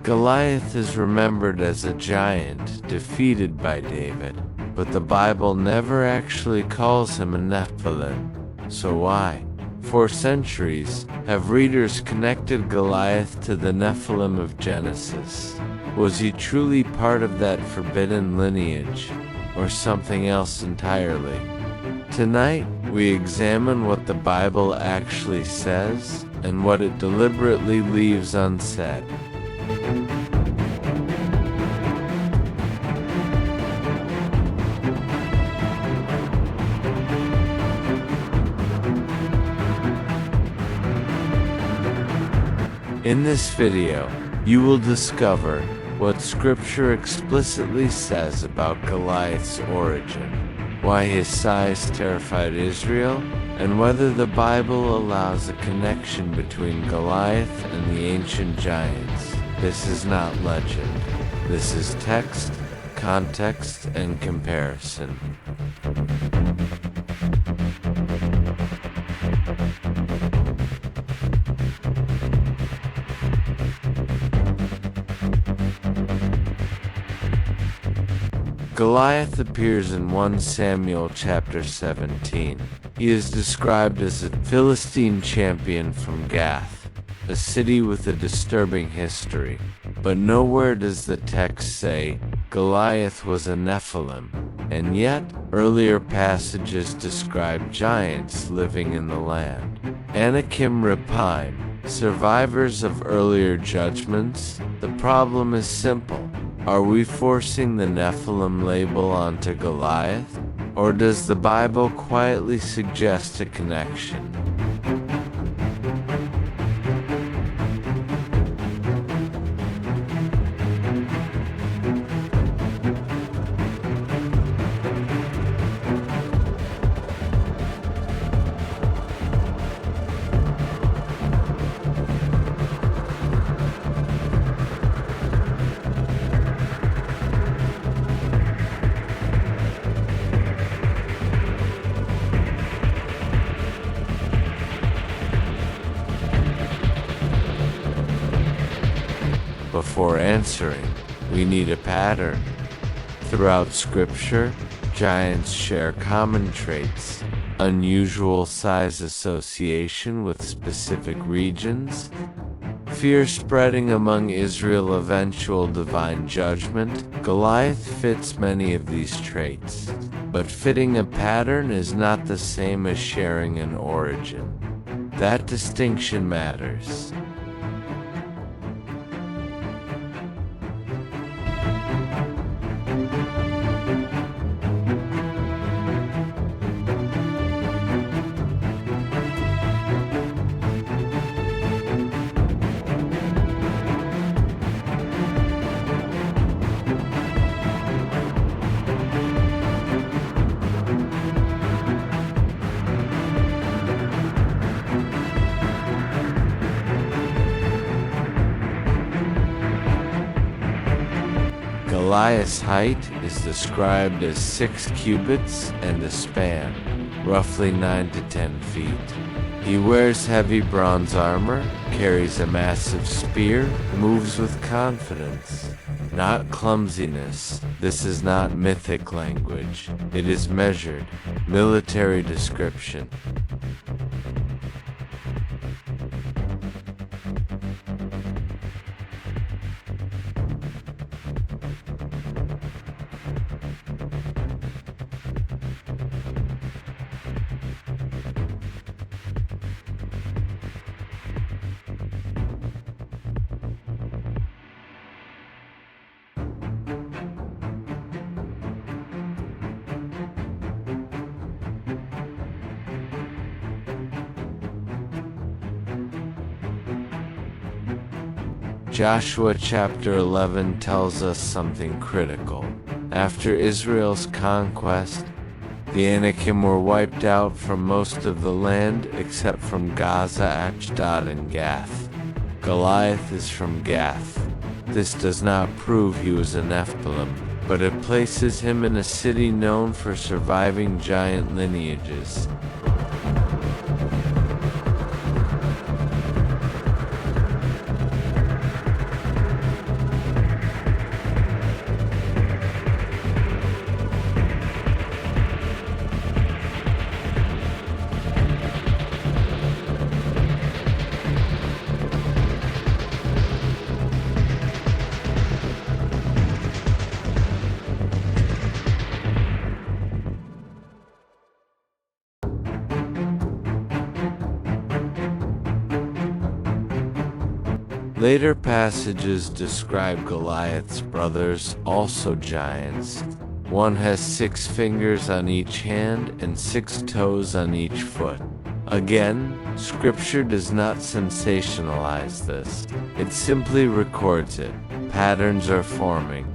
Goliath is remembered as a giant defeated by David, but the Bible never actually calls him a Nephilim. So why, for centuries, have readers connected Goliath to the Nephilim of Genesis? Was he truly part of that forbidden lineage, or something else entirely? Tonight, we examine what the Bible actually says, and what it deliberately leaves unsaid. In this video, you will discover what Scripture explicitly says about Goliath's origin, why his size terrified Israel, and whether the Bible allows a connection between Goliath and the ancient giants. This is not legend. This is text, context, and comparison. Goliath appears in 1 Samuel chapter 17. He is described as a Philistine champion from Gath, a city with a disturbing history. But nowhere does the text say Goliath was a Nephilim, and yet earlier passages describe giants living in the land. Anakim, Rephaim, survivors of earlier judgments. The problem is simple. Are we forcing the Nephilim label onto Goliath, or does the Bible quietly suggest a connection? Before answering, we need a pattern. Throughout Scripture, giants share common traits: unusual size association with specific regions, fear spreading among Israel, eventual divine judgment. Goliath fits many of these traits, but fitting a pattern is not the same as sharing an origin. That distinction matters. Goliath's height is described as 6 cubits and a span, roughly 9 to 10 feet. He wears heavy bronze armor, carries a massive spear, moves with confidence, not clumsiness. This is not mythic language. It is measured, military description. Joshua chapter 11 tells us something critical. After Israel's conquest, the Anakim were wiped out from most of the land except from Gaza, Ashdod, and Gath. Goliath is from Gath. This does not prove he was a Nephilim, but it places him in a city known for surviving giant lineages. Later passages describe Goliath's brothers, also giants. One has 6 fingers on each hand and 6 toes on each foot. Again, Scripture does not sensationalize this. It simply records it. Patterns are forming.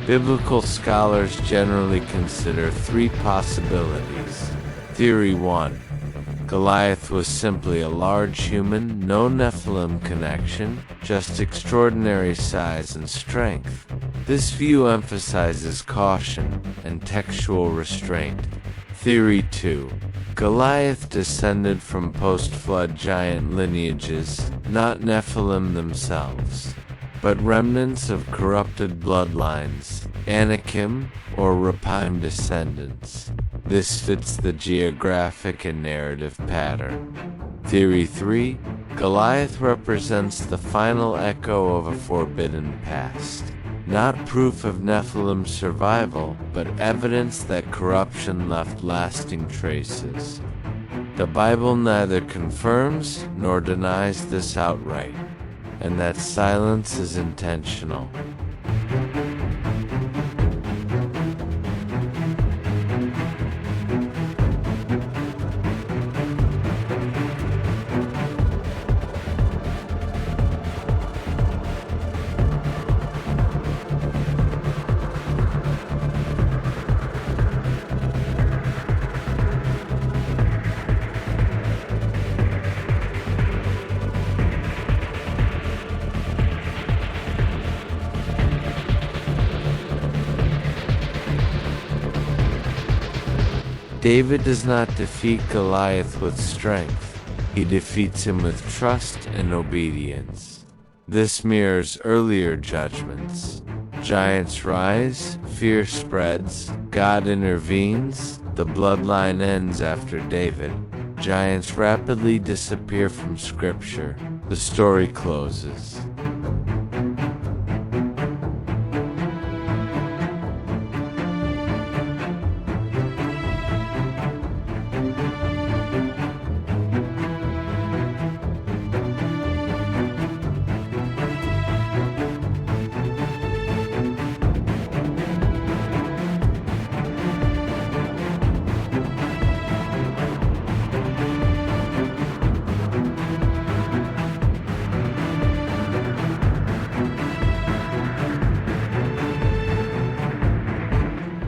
Biblical scholars generally consider 3 possibilities. Theory 1. Goliath was simply a large human, no Nephilim connection, just extraordinary size and strength. This view emphasizes caution and textual restraint. Theory 2. Goliath descended from post-flood giant lineages, not Nephilim themselves, but remnants of corrupted bloodlines, Anakim or Rephaim descendants. This fits the geographic and narrative pattern. Theory 3. Goliath represents the final echo of a forbidden past. Not proof of Nephilim survival, but evidence that corruption left lasting traces. The Bible neither confirms nor denies this outright, and that silence is intentional. David does not defeat Goliath with strength. He defeats him with trust and obedience. This mirrors earlier judgments. Giants rise, fear spreads, God intervenes, the bloodline ends after David. Giants rapidly disappear from Scripture. The story closes.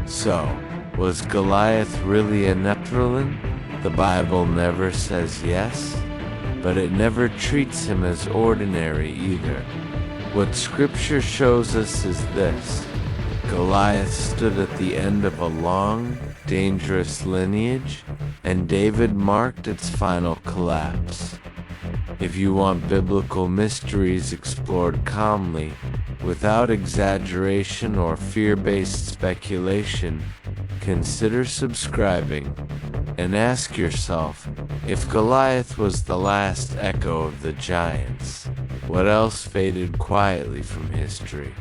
So, was Goliath really a Nephilim? The Bible never says yes, but it never treats him as ordinary either. What Scripture shows us is this: Goliath stood at the end of a long, dangerous lineage, and David marked its final collapse. If you want biblical mysteries explored calmly, without exaggeration or fear-based speculation, consider subscribing and ask yourself, if Goliath was the last echo of the giants, what else faded quietly from history?